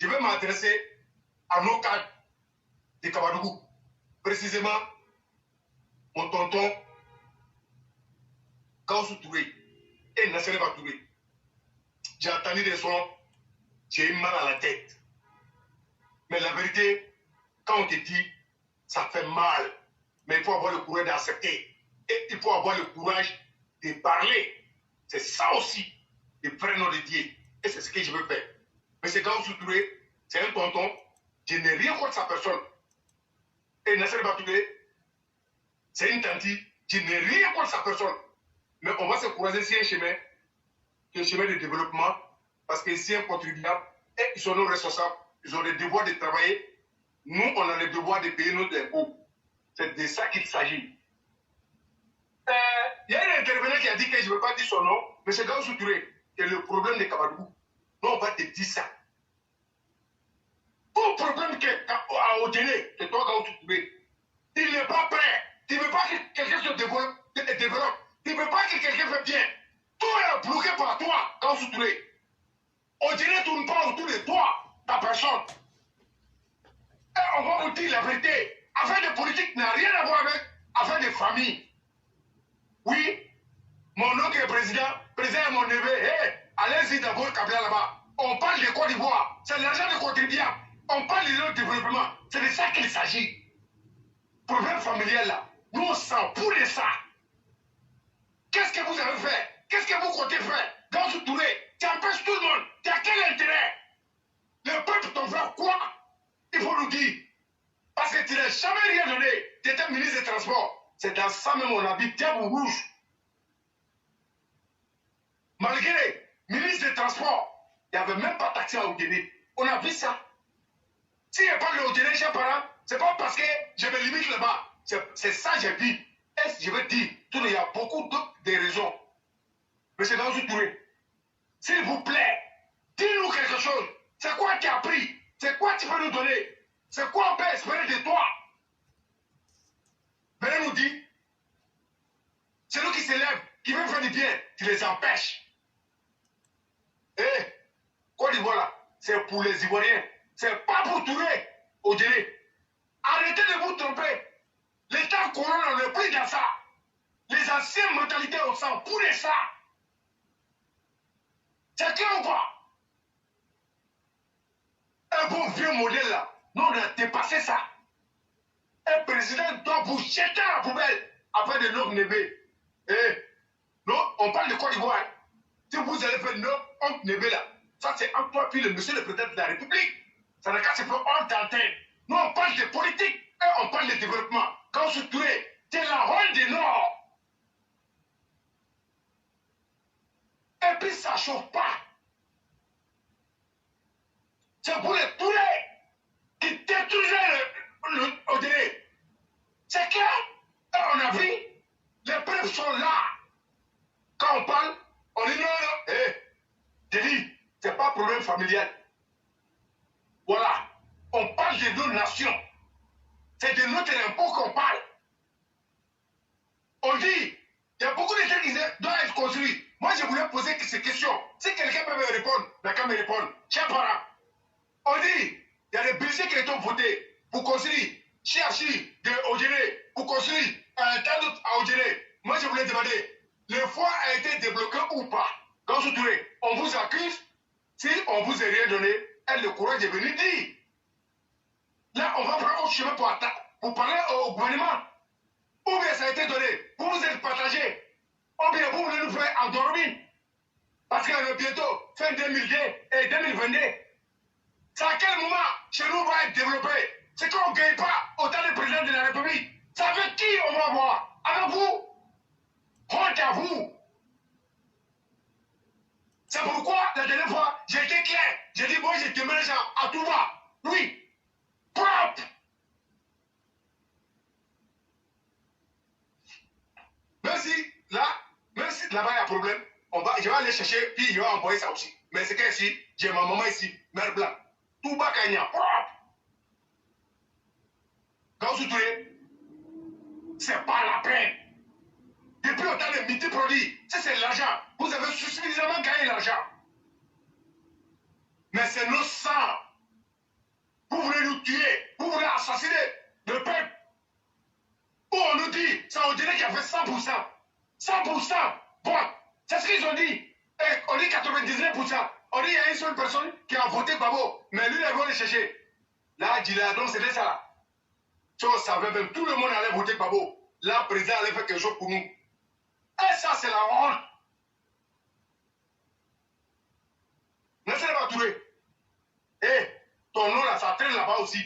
je vais m'adresser à nos cadres de Kabadougou. Précisément, mon tonton Gaussou Touré et Nassereba Touré. J'ai entendu des sons, j'ai eu mal à la tête. Mais la vérité, quand on te dit, ça fait mal. Mais il faut avoir le courage d'accepter. Et il faut avoir le courage de parler. C'est ça aussi, le vrai nom de Dieu. Et c'est ce que je veux faire. Mais c'est Gaussou Touré, c'est un tonton. Je n'ai rien contre sa personne. Et Nassereba Touré, c'est une tante. Je n'ai rien contre sa personne. Mais on va se croiser sur un chemin, qui est un chemin de développement, parce que c'est un contribuable, et ils sont nos responsables, ils ont le devoir de travailler. Nous, on a le devoir de payer nos impôts. C'est de ça qu'il s'agit. Il y a un intervenant qui a dit que je ne veux pas dire son nom, M. Gaussou Touré, qui est le problème de Kabadougou. Nous, on va te dire ça. Ton problème à Odélé, c'est toi, Gaussou Touré. Il n'est pas prêt. Tu ne veux pas que quelqu'un se développe. Tu ne veux pas que quelqu'un fasse bien. Tout est bloqué par toi, Gaussou Touré. Odélé ne tourne pas autour de toi, ta personne. Et on va vous dire la vérité. Affaire de politique n'a rien à voir avec affaire de famille. Oui, mon oncle est président est mon neveu. Hey, allez-y d'abord, Kabila là-bas. On parle de Côte d'Ivoire, c'est l'argent de contribuable. On parle de développement, c'est de ça qu'il s'agit. Problème familial là, nous on s'en fout de ça. Qu'est-ce que vous avez fait? Qu'est-ce que vous comptez faire? Gaussou Touré, tu empêches tout le monde. Tu as quel intérêt? Le peuple t'en fait quoi? Il faut nous dire. Parce que tu n'as jamais rien donné. Tu étais ministre des Transports. C'est dans ça même on habite diable rouge. Malgré ministre des Transports, il n'y avait même pas taxi à Odélé. On a vu ça. S'il n'y a pas de Odélé chez parents, ce n'est pas parce que je me limite là-bas. C'est ça que j'ai dit. Et je veux dire, il y a beaucoup de raisons. Monsieur Gaussou Touré, s'il vous plaît, dis-nous quelque chose. C'est quoi tu as appris? C'est quoi tu peux nous donner? C'est quoi on peut espérer de toi? Venez nous dire. C'est nous qui s'élèvent, qui veulent faire du bien, tu les empêches. Eh, Côte d'Ivoire là, c'est pour les Ivoiriens. C'est pas pour Touré, Odélé. Arrêtez de vous tromper. L'État colon, on n'est plus dans ça. Les anciennes mentalités, on s'en fout de ça. C'est clair ou pas? Un bon vieux modèle là, nous on a dépassé ça. Un président doit vous jeter à la poubelle après de notre neveu. Eh, non, on parle de Côte d'Ivoire. Hein. Si vous allez faire notre neveu là, ça c'est entre toi puis le monsieur le président de la République. Ça n'a qu'à se faire hors d'antenne. Nous on parle de politique et on parle de développement. Gaussou Touré, c'est la rôle du Nord. Et puis ça ne chauffe pas. C'est pour les Touré qui détruisaient le Odélé. C'est clair. Et on a vu, les preuves sont là. Quand on parle, on dit non, non. Eh, j'ai dit, c'est pas un problème familial. Voilà. On parle de nos nations. C'est de notre impôt qu'on parle. On dit, il y a beaucoup de choses qui doivent être construits. Moi, je voulais poser ces questions. Si quelqu'un peut me répondre, il n'a qu'à me répondre. Chers parents, on dit, il y a des budgets qui ont votés pour construire Chiachi de Odélé, pour construire un tas d'autres à Odélé. Moi, je voulais demander, le foie a été débloqué ou pas? Gaussou Touré, on vous accuse. Si on vous a rien donné, elle le courage de venir dire. Là, on va prendre autre chemin pour parler au gouvernement. Ou bien ça a été donné, vous vous êtes partagé. Ou bien vous voulez nous faire endormir. Parce qu'on est bientôt fin 2020 et 2022. C'est à quel moment chez nous va être développé? C'est qu'on ne gagne pas autant de présidents de la République. Ça avec qui on va voir? Avec vous? Honte à vous. C'est pourquoi la dernière fois, j'ai été clair. J'ai dit, moi, je te mélange à tout va. Oui. Propre. Même si là-bas il y a un problème, je vais aller chercher, puis je vais envoyer ça aussi. Mais c'est qu'ici, j'ai ma maman ici, mère blanc. Tout bas Kenya, propre. Gaussou Touré, c'est pas la peine. Depuis autant de mythes produits, c'est l'argent. Vous avez suffisamment gagné l'argent. Mais c'est nos sangs assassiné le peuple. Où on nous dit, ça on dirait qu'il y avait 100%. 100%. Bon, c'est ce qu'ils ont dit. Et on dit 99%. On dit qu'il y a une seule personne qui a voté Babo. Mais lui, il va le chercher. Là, donc c'était ça là. Si on savait même, tout le monde allait voter Babo. Là, le président allait faire quelque chose pour nous. Et ça, c'est la honte. N'est-ce pas Touré? Eh, ton nom là, ça traîne là-bas aussi.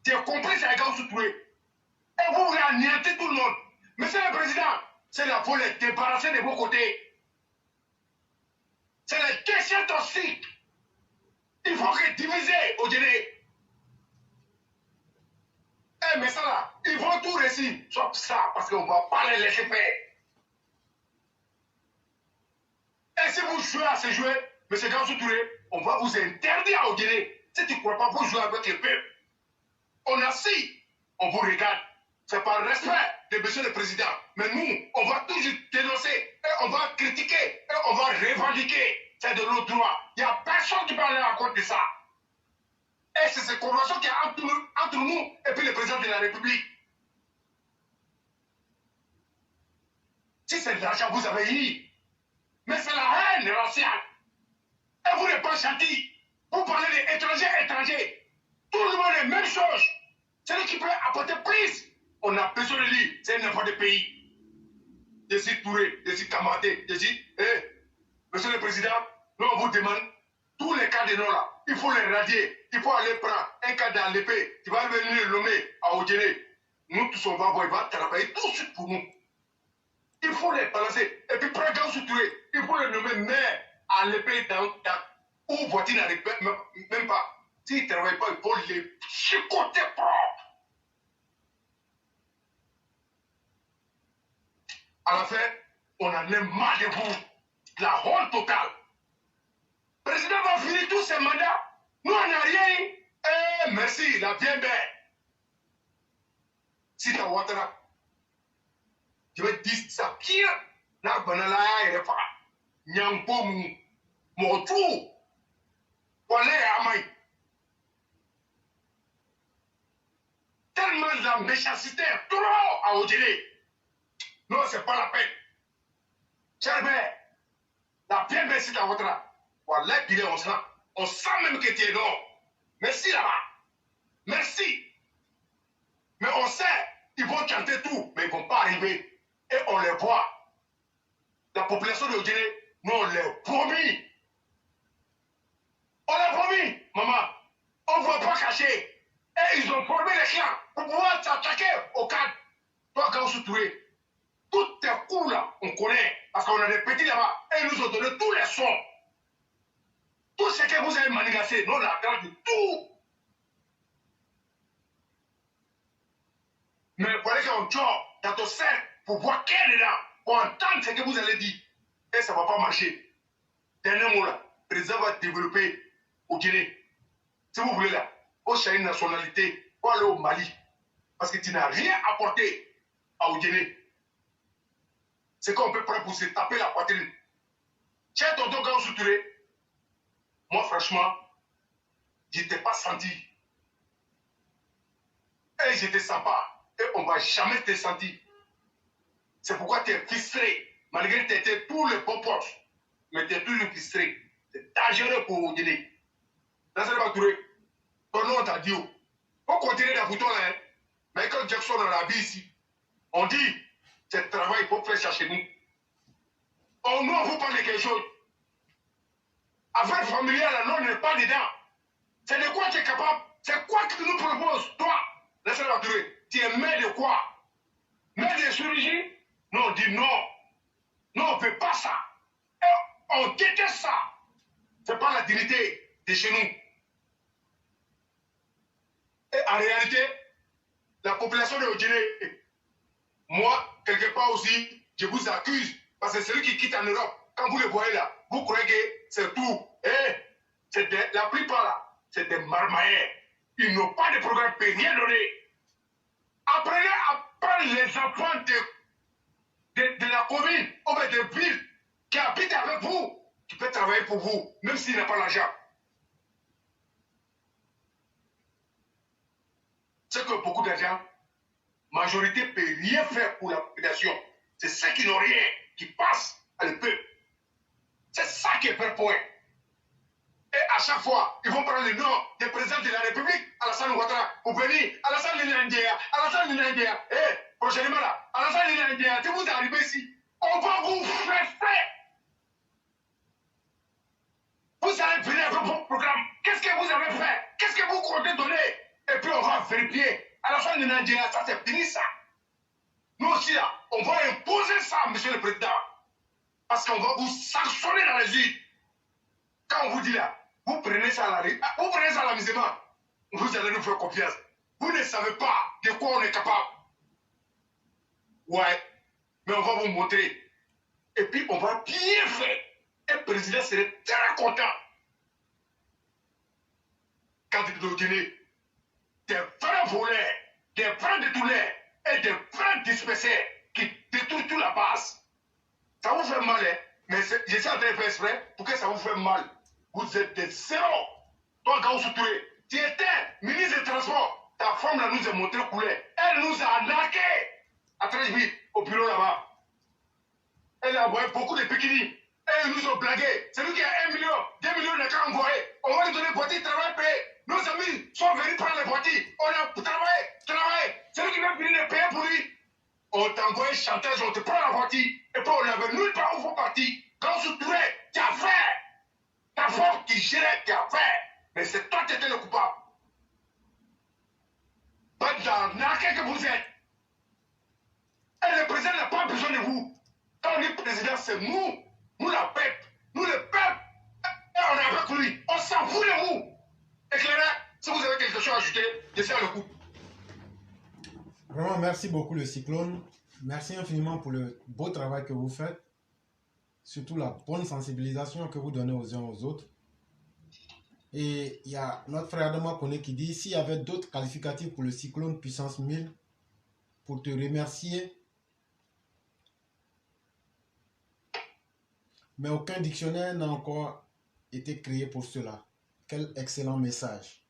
Tu as compris, c'est un gars sous Touré. Et vous voulez anéantir tout le monde. Monsieur le Président, c'est la faut les débarrasser de vos côtés. C'est les questions toxiques. Il faut que diviser au dîner. Eh, mais ça là, ils vont tout réussir. Sauf ça, parce qu'on ne va pas les laisser faire. Et si vous jouez à ce jeu, M. Gansou Touré, on va vous interdire au dîner. Si tu ne crois pas, vous jouez avec le peuple. On a si, on vous regarde. C'est par respect de M. le Président. Mais nous, on va toujours dénoncer, et on va critiquer, et on va revendiquer. C'est de notre droit. Il n'y a personne qui peut aller à compte de ça. Et c'est cette convention qui est entre nous et puis le président de la République. Si c'est de l'argent, vous avez eu. Mais c'est la haine raciale. Et vous n'êtes pas gentil. Vous parlez d'étrangers. Tout le monde est la même chose. Celui qui peut apporter plus. On a besoin de lui. C'est n'importe quel pays. Je suis Touré, je suis Kamaté, je suis... Monsieur le Président, nous on vous demande, tous les cas de nom là, il faut les radier. Il faut aller prendre un cas dans l'épée. Tu vas venir le nommer à Odjene. Nous tous on va voir, il va travailler tout de suite pour nous. Il faut les balancer. Et puis prendre Gansou Touré, il faut le nommer maire à l'épée où voiture n'arrive même pas. S'il ne travaille pas, il faut les chicoter propre. À la fin, on en est marre de vous. La honte totale. Le président va finir tous ses mandats. Nous, on n'a rien. Eh, merci, la bien belle. Si t'as Ouattara, je vais dire ça pire. N'a banala et refa. Nyampo mon tour. Voilà, Amay. Tellement de la méchanceté, trop à Odjene. Non, c'est pas la peine. Cher la bien belle si t'as Ouattara. Voilà, il est on sent même que tu es non. Merci là-bas. Merci. Mais on sait, ils vont chanter tout, mais ils ne vont pas arriver. Et on les voit. La population de Odjene, nous on les promis. On les promis, maman. On ne va pas cacher. Et ils ont formé les clans pour pouvoir s'attaquer au cadre. Toi, Gansou Touré, tous tes coups là, on connaît. Parce qu'on a des petits là-bas. Et ils nous ont donné tous les sons. Tout ce que vous avez manigancé, nous on a gardé tout. Mais il fallait qu'on chope dans ton cercle pour voir qui est dedans, pour entendre ce que vous allez dire. Et ça ne va pas marcher. Dernier mot là, le président va développer au Guinée. Si vous voulez là, au changer une nationalité, pour aller au Mali. Parce que tu n'as rien apporté à Guinée. C'est qu'on peut prendre pour se taper la poitrine. Cher tonton Gansou Touré, moi franchement, je ne t'ai pas senti. Et je ne te sens pas. Et on ne va jamais te sentir. C'est pourquoi tu es frustré. Malgré que tu étais tous les bons postes. Mais tu es toujours frustré. C'est dangereux pour vous donner. Là, c'est pas Touré. Ton nom, on t'a dit. On continue dans le bouton là. Michael Jackson dans la vie ici. On dit, c'est le travail qu'il faut faire chercher nous. On nous, on vous parle de quelque chose. Affaire familiale, là, non, on n'est pas dedans. C'est de quoi tu es capable. C'est quoi que tu nous proposes, toi? Laissez-moi Touré. Tu es maire de quoi? Maire de chirurgie? Non, on dit non. Non, on ne fait pas ça. Et on déteste ça. Ce n'est pas la dignité de chez nous. Et en réalité, la population de Odjene, moi, quelque part aussi, je vous accuse. Parce que celui qui quitte en Europe, quand vous le voyez là, vous croyez que c'est tout. Et la plupart là, c'est des marmailleurs. Ils n'ont pas de programme, ils ne peuvent rien donner. Apprenez à prendre les enfants de la commune ou de ville qui habitent avec vous, qui peuvent travailler pour vous, même s'il n'a pas l'argent. c'est que beaucoup d'argent, majorité ne peut rien faire pour la population. C'est ceux qui n'ont rien, qui passent à le peuple. C'est ça qui est fait point. Et à chaque fois, ils vont prendre le nom des présidents de la République, Alassane Ouattara, pour venir, Alassane Nindéa, Alassane Nindéa. Eh, prochainement là, Alassane Nindéa, si vous arrivez ici, on va vous faire faire. Vous allez venir avec vos programmes. Qu'est-ce que vous avez fait? Qu'est-ce que vous comptez donner? Et puis on va vérifier. Alassane Nindéa, ça c'est fini ça. Nous aussi là, on va imposer ça, monsieur le président. Parce qu'on va vous sanctionner dans les urnes. Quand on vous dit là, vous prenez ça à l'amusement, vous allez nous faire confiance. Vous ne savez pas de quoi on est capable. Ouais, mais on va vous montrer. Et puis on va bien faire. Et le président serait très content. Quand il doit dîner, des vrais voleurs, des vrais détourneurs et des vrais dispersés qui détruisent toute la base. Ça vous fait mal, hein? Mais je suis en train de faire exprès pour que ça vous fait mal. Vous êtes des zéros. Toi, quand vous soutenez, tu étais ministre des Transports. Ta femme là, nous a montré couleur. Elle nous a arnaqué à 13 000 au bureau là-bas. Elle a envoyé beaucoup de bikinis. Et ils nous ont blagué. C'est lui qui a 1 million, 2 millions de cas envoyés. On va lui donner voiture, travail payé. Nos amis sont venus prendre les voitures. On a travaillé. C'est lui qui va venir les payer pour lui. On t'a envoyé chantage, on te prend la voiture. Et puis on avait nulle part où il faut partir. Quand vous soutenez, tu as fait. Ta femme qui gérait, qui a fait. Mais c'est toi qui étais le coupable. Pas d'arnaquer que vous êtes. Et le président n'a pas besoin de vous. Quand on dit président, c'est nous. Nous, la peuple. Nous, le peuple. Et on est avec lui. On s'en fout de vous. Éclairez, si vous avez quelque chose à ajouter, je sais le coup. Vraiment, merci beaucoup le Cyclone. Merci infiniment pour le beau travail que vous faites. Surtout la bonne sensibilisation que vous donnez aux uns aux autres. Et il y a notre frère Adama Kone qui dit, s'il y avait d'autres qualificatifs pour le Cyclone puissance 1000, pour te remercier, mais aucun dictionnaire n'a encore été créé pour cela. Quel excellent message.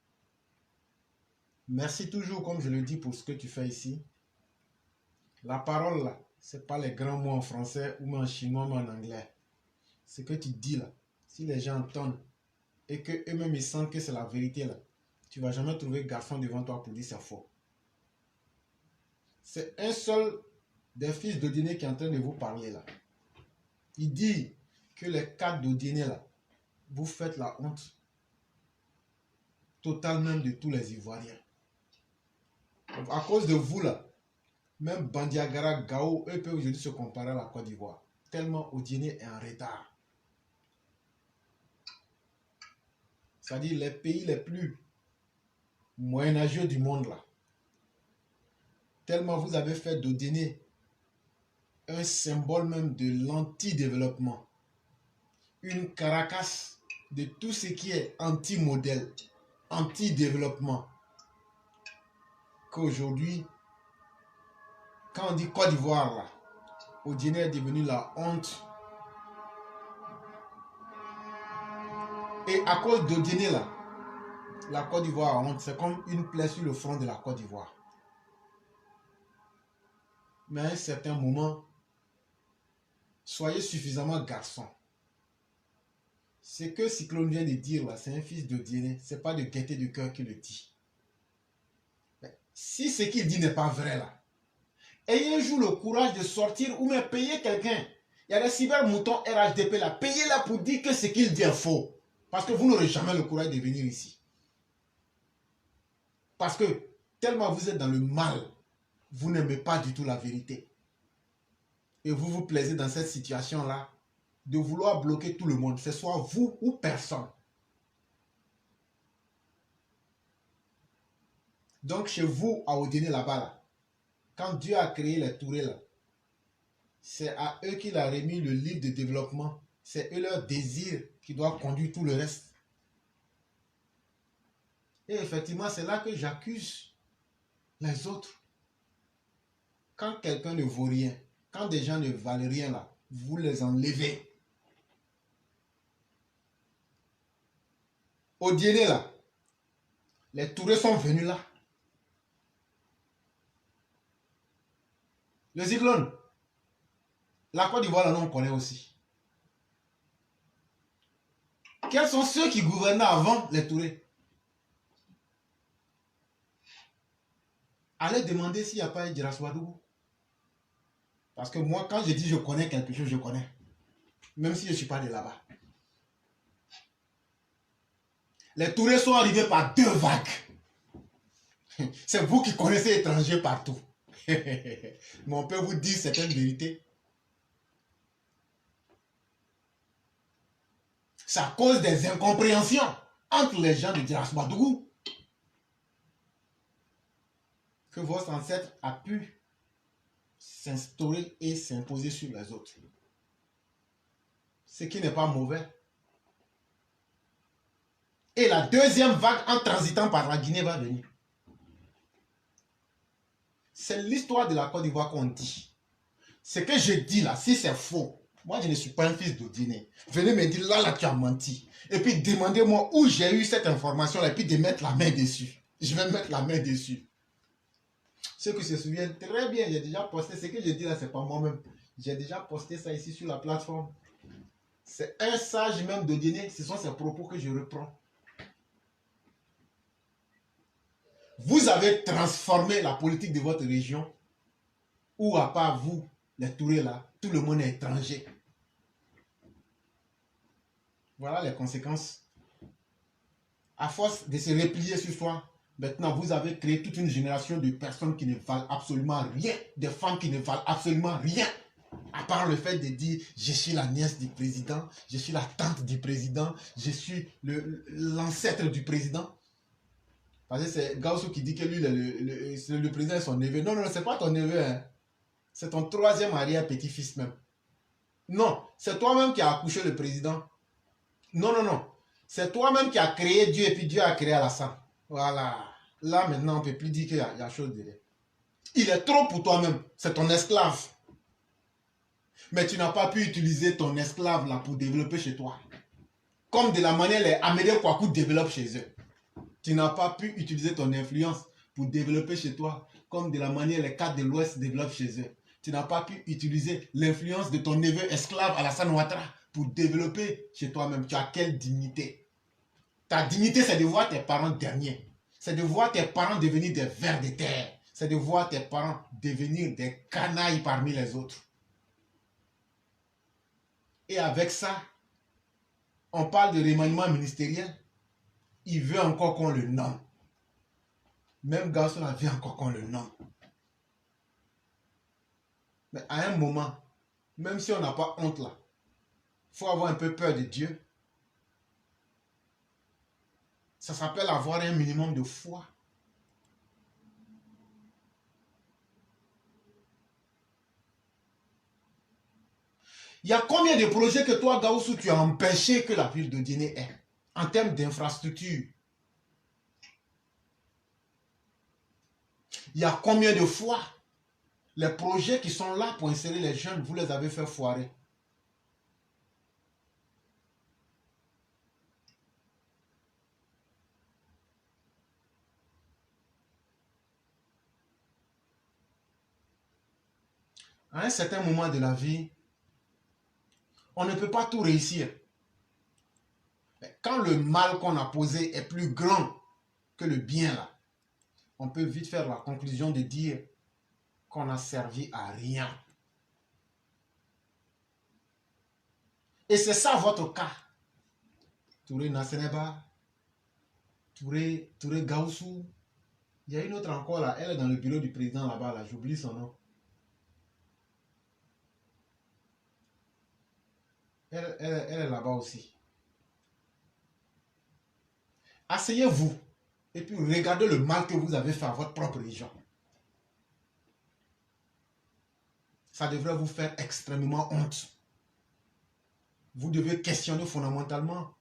Merci toujours, comme je le dis, pour ce que tu fais ici. La parole, là, ce n'est pas les grands mots en français ou en chinois ou en anglais. Ce que tu dis là, si les gens entendent et qu'eux-mêmes ils sentent que c'est la vérité là, tu ne vas jamais trouver garçon devant toi pour dire c'est faux. C'est un seul des fils d'Odiné qui est en train de vous parler là. Il dit que les 4 d'Odiné là, vous faites la honte totale même de tous les Ivoiriens. À cause de vous là, même Bandiagara, Gao, eux peuvent aujourd'hui se comparer à la Côte d'Ivoire. Tellement Odiné est en retard. C'est-à-dire les pays les plus moyenâgeux du monde là. Tellement vous avez fait d'Odiné un symbole même de l'anti-développement. Une caracasse de tout ce qui est anti-modèle, anti-développement. Qu'aujourd'hui, quand on dit Côte d'Ivoire là, Odiné est devenu la honte. Et à cause d'Odiné là, la Côte d'Ivoire a honte. C'est comme une plaie sur le front de la Côte d'Ivoire. Mais à un certain moment, soyez suffisamment garçon. Ce que Cyclone vient de dire là, c'est un fils d'Odiné. Ce n'est pas de gaieté de cœur qui le dit. Mais si ce qu'il dit n'est pas vrai là, ayez un jour le courage de sortir ou même payer quelqu'un. Il y a des cybermoutons RHDP là. Payez-la pour dire que ce qu'il dit est faux. Parce que vous n'aurez jamais le courage de venir ici. Parce que tellement vous êtes dans le mal, vous n'aimez pas du tout la vérité. Et vous vous plaisez dans cette situation-là de vouloir bloquer tout le monde. Que ce soit vous ou personne. Donc chez vous, à Odiné là-bas, là, quand Dieu a créé les Tourés là, c'est à eux qu'il a remis le livre de développement. C'est eux leur désir qui doit conduire tout le reste. Et effectivement, c'est là que j'accuse les autres. Quand quelqu'un ne vaut rien, quand des gens ne valent rien là, vous les enlevez. Odiné là, les Tourés sont venus là. Le cyclone. La Côte d'Ivoire, là, on connaît aussi. Quels sont ceux qui gouvernaient avant les Touré? Allez demander s'il n'y a pas eu Djiras Ouaddougou. Parce que moi, quand je dis je connais quelque chose, je connais. Même si je ne suis pas de là-bas. Les Tourés sont arrivés par 2 vagues. C'est vous qui connaissez étrangers partout. Mais on peut vous dire certaines vérités. Ça cause des incompréhensions entre les gens de Djiras Ouaddougou que votre ancêtre a pu s'instaurer et s'imposer sur les autres. Ce qui n'est pas mauvais. Et la deuxième vague en transitant par la Guinée va venir. C'est l'histoire de la Côte d'Ivoire qu'on dit. Ce que je dis là, si c'est faux, moi je ne suis pas un fils de Guinée. Venez me dire là tu as menti. Et puis demandez-moi où j'ai eu cette information là et puis de mettre la main dessus. Je vais mettre la main dessus. Ceux qui se souviennent très bien, j'ai déjà posté, ce que je dis là, c'est pas moi-même. J'ai déjà posté ça ici sur la plateforme. C'est un sage même de Guinée, ce sont ses propos que je reprends. Vous avez transformé la politique de votre région, où à part vous, les Tourés là, tout le monde est étranger. Voilà les conséquences. À force de se replier sur soi, maintenant vous avez créé toute une génération de personnes qui ne valent absolument rien, des femmes qui ne valent absolument rien. À part le fait de dire, je suis la nièce du président, je suis la tante du président, je suis l'ancêtre du président. Parce que c'est Gaussou qui dit que lui, le président est son neveu. Non, non, c'est pas ton neveu. Hein. C'est ton 3e arrière-petit-fils même. Non, c'est toi-même qui as accouché le président. Non, non, non. C'est toi-même qui as créé Dieu et puis Dieu a créé Alassane. Voilà. Là, maintenant, on ne peut plus dire qu'il y a chose derrière. Il est trop pour toi-même. C'est ton esclave. Mais tu n'as pas pu utiliser ton esclave là pour développer chez toi. Comme de la manière les Amédée Kouakou développent chez eux. Tu n'as pas pu utiliser ton influence pour développer chez toi, comme de la manière les cadres de l'Ouest développent chez eux. Tu n'as pas pu utiliser l'influence de ton neveu esclave Alassane Ouattara pour développer chez toi-même. Tu as quelle dignité? Ta dignité, c'est de voir tes parents derniers. C'est de voir tes parents devenir des vers de terre. C'est de voir tes parents devenir des canailles parmi les autres. Et avec ça, on parle de remaniement ministériel. Il veut encore qu'on le nomme. Même Garçon a veut encore qu'on le nomme. Mais à un moment, même si on n'a pas honte là, il faut avoir un peu peur de Dieu. Ça s'appelle avoir un minimum de foi. Il y a combien de projets que toi, Gaussou, tu as empêché que la ville de Guinée ait en termes d'infrastructure? Il y a combien de fois les projets qui sont là pour insérer les jeunes, vous les avez fait foirer? À un certain moment de la vie, on ne peut pas tout réussir. Mais quand le mal qu'on a posé est plus grand que le bien là, on peut vite faire la conclusion de dire qu'on n'a servi à rien. Et c'est ça votre cas. Touré Nasseneba, Touré Gaussou. Il y a une autre encore là, elle est dans le bureau du président là-bas, là, j'oublie son nom. Elle est là-bas aussi. Asseyez-vous et puis regardez le mal que vous avez fait à votre propre région. Ça devrait vous faire extrêmement honte. Vous devez questionner fondamentalement.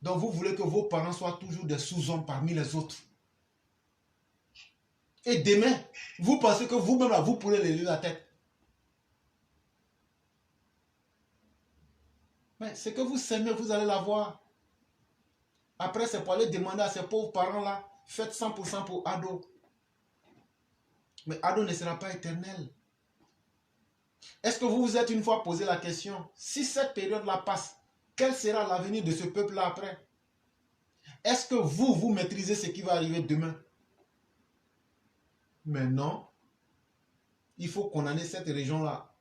Donc vous voulez que vos parents soient toujours des sous-hommes parmi les autres. Et demain, vous pensez que vous-même, vous pourrez les lever la tête. Mais ce que vous s'aimez, vous allez l'avoir. Après, c'est pour aller demander à ces pauvres parents-là, faites 100% pour Ado. Mais Ado ne sera pas éternel. Est-ce que vous vous êtes une fois posé la question, si cette période-là passe, quel sera l'avenir de ce peuple-là après? Est-ce que vous maîtrisez ce qui va arriver demain? Mais non, il faut condamner cette région-là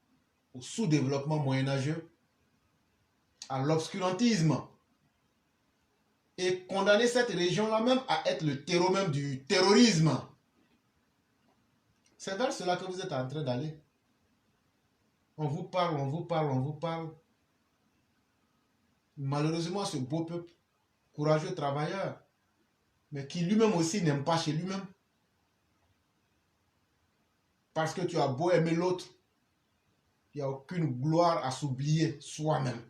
au sous-développement moyenâgeux, à l'obscurantisme, et condamner cette région-là même à être le terreau même du terrorisme. C'est vers cela que vous êtes en train d'aller. On vous parle, on vous parle, on vous parle. Malheureusement, ce beau peuple, courageux travailleur, mais qui lui-même aussi n'aime pas chez lui-même. Parce que tu as beau aimer l'autre, il n'y a aucune gloire à s'oublier soi-même.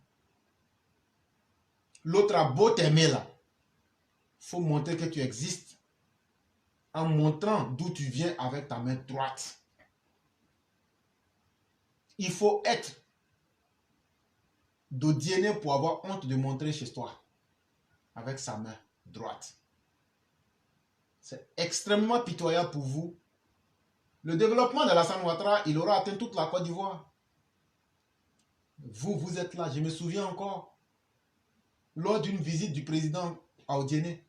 L'autre a beau t'aimer là. Il faut montrer que tu existes en montrant d'où tu viens avec ta main droite. Il faut être d'Odiéné pour avoir honte de montrer chez toi avec sa main droite. C'est extrêmement pitoyable pour vous. Le développement de l'Alassane Ouattara, il aura atteint toute la Côte d'Ivoire. Vous êtes là, je me souviens encore, lors d'une visite du président à Odiéné,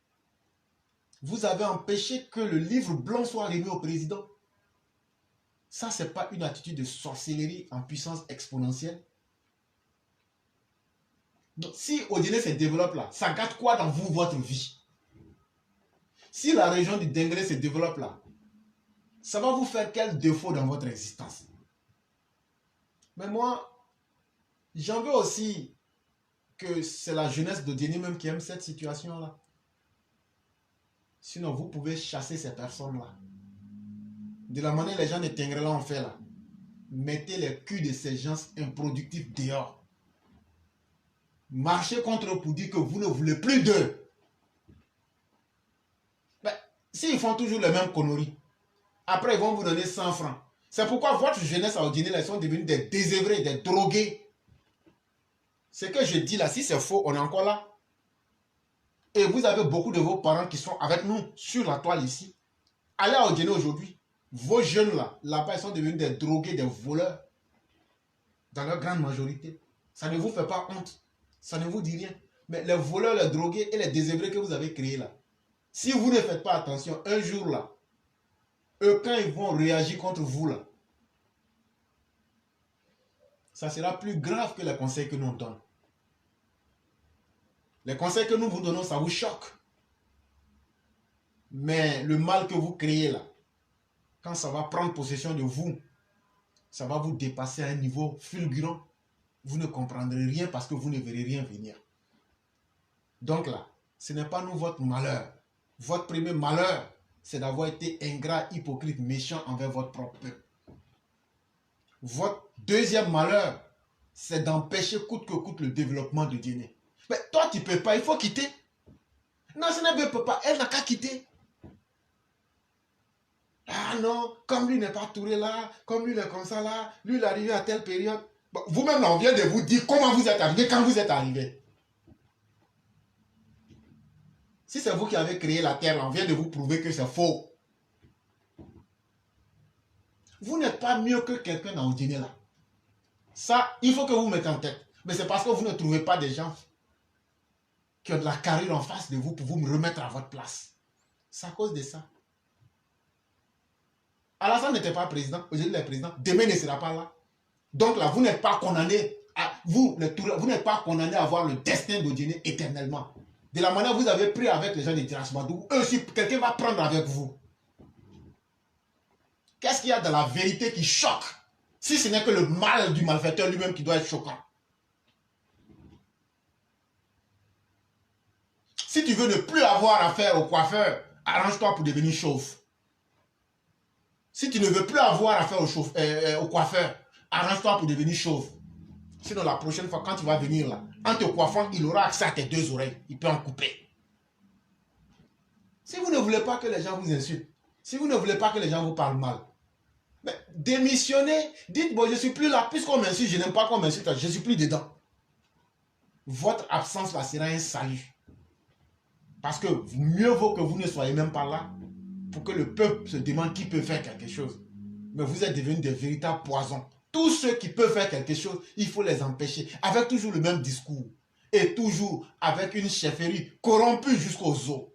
vous avez empêché que le livre blanc soit remis au président. Ça, ce n'est pas une attitude de sorcellerie en puissance exponentielle. Donc, si Odiéné se développe là, ça gâte quoi dans vous, votre vie? Si la région du Dengré se développe là, ça va vous faire quel défaut dans votre existence? Mais moi, j'en veux aussi que c'est la jeunesse d'Odiéné même qui aime cette situation-là. Sinon, vous pouvez chasser ces personnes-là. De la manière les gens de Dengré là ont fait là. Mettez les culs de ces gens improductifs dehors. Marchez contre eux pour dire que vous ne voulez plus d'eux. Mais s'ils font toujours les mêmes conneries, après ils vont vous donner 100 francs. C'est pourquoi votre jeunesse à Odiéné, ils sont devenus des désœuvrés, des drogués. Ce que je dis là, si c'est faux, on est encore là. Et vous avez beaucoup de vos parents qui sont avec nous sur la toile ici. Allez à Odiéné aujourd'hui. Vos jeunes là, là-bas, ils sont devenus des drogués, des voleurs. Dans leur grande majorité. Ça ne vous fait pas honte. Ça ne vous dit rien. Mais les voleurs, les drogués et les désœuvrés que vous avez créés là, si vous ne faites pas attention, un jour là, eux, quand ils vont réagir contre vous là, ça sera plus grave que les conseils que nous on donne. Les conseils que nous vous donnons, ça vous choque. Mais le mal que vous créez là, quand ça va prendre possession de vous, ça va vous dépasser à un niveau fulgurant. Vous ne comprendrez rien parce que vous ne verrez rien venir. Donc là, ce n'est pas nous votre malheur. Votre premier malheur, c'est d'avoir été ingrat, hypocrite, méchant envers votre propre peuple. Votre deuxième malheur, c'est d'empêcher coûte que coûte le développement de Guinée. Mais toi, tu ne peux pas, il faut quitter. Non, ce n'est pas, elle n'a qu'à quitter. Ah non, comme lui n'est pas touré là, comme lui il est comme ça là, lui il est arrivé à telle période. Bon, vous-même, on vient de vous dire comment vous êtes arrivé, quand vous êtes arrivé. Si c'est vous qui avez créé la terre, on vient de vous prouver que c'est faux. Vous n'êtes pas mieux que quelqu'un dans le dîner là. Ça, il faut que vous mettez en tête. Mais c'est parce que vous ne trouvez pas des gens qui ont de la carrure en face de vous pour vous me remettre à votre place. C'est à cause de ça. Alassane n'était pas président, aujourd'hui il est président, demain il ne sera pas là. Donc là, vous n'êtes pas condamné à, vous n'êtes pas condamné à avoir le destin d'Odiéné éternellement. De la manière que vous avez pris avec les gens de Tirasmadou, eux aussi, quelqu'un va prendre avec vous. Qu'est-ce qu'il y a dans la vérité qui choque? Si ce n'est que le mal du malfaiteur lui-même qui doit être choquant. Si tu veux ne plus avoir affaire au coiffeur, arrange-toi pour devenir chauve. Si tu ne veux plus avoir affaire au coiffeur, arrange-toi pour devenir chauve. Sinon, la prochaine fois, quand tu vas venir là, en te coiffant, il aura accès à tes deux oreilles. Il peut en couper. Si vous ne voulez pas que les gens vous insultent, si vous ne voulez pas que les gens vous parlent mal, mais démissionnez, dites, bon, je ne suis plus là, puisqu'on m'insulte, je n'aime pas qu'on m'insulte, je ne suis plus dedans. Votre absence là sera un salut. Parce que mieux vaut que vous ne soyez même pas là, pour que le peuple se demande qui peut faire quelque chose. Mais vous êtes devenus des véritables poisons. Tous ceux qui peuvent faire quelque chose, il faut les empêcher. Avec toujours le même discours. Et toujours avec une chefferie corrompue jusqu'aux os.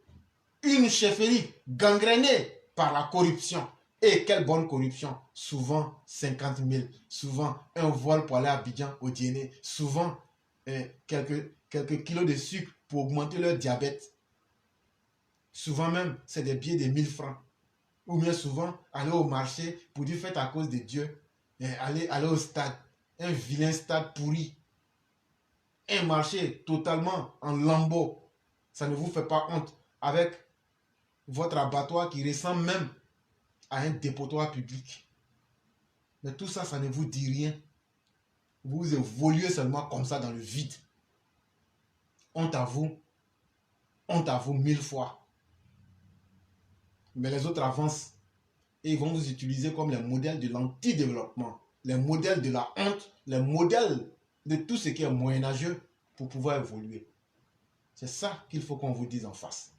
Une chefferie gangrénée par la corruption. Et quelle bonne corruption. Souvent 50 000. Souvent un vol pour aller à Abidjan au dîner. Souvent quelques kilos de sucre pour augmenter leur diabète. Souvent même, c'est des billets de 1000 francs. Ou bien souvent, aller au marché pour dire faites à cause de Dieu. Aller au stade. Un vilain stade pourri. Un marché totalement en lambeaux. Ça ne vous fait pas honte. Avec votre abattoir qui ressemble même à un dépotoir public. Mais tout ça, ça ne vous dit rien. Vous évoluez seulement comme ça dans le vide. Honte à vous 1000 fois. Mais les autres avancent et ils vont vous utiliser comme les modèles de l'anti-développement, les modèles de la honte, les modèles de tout ce qui est moyenâgeux pour pouvoir évoluer. C'est ça qu'il faut qu'on vous dise en face.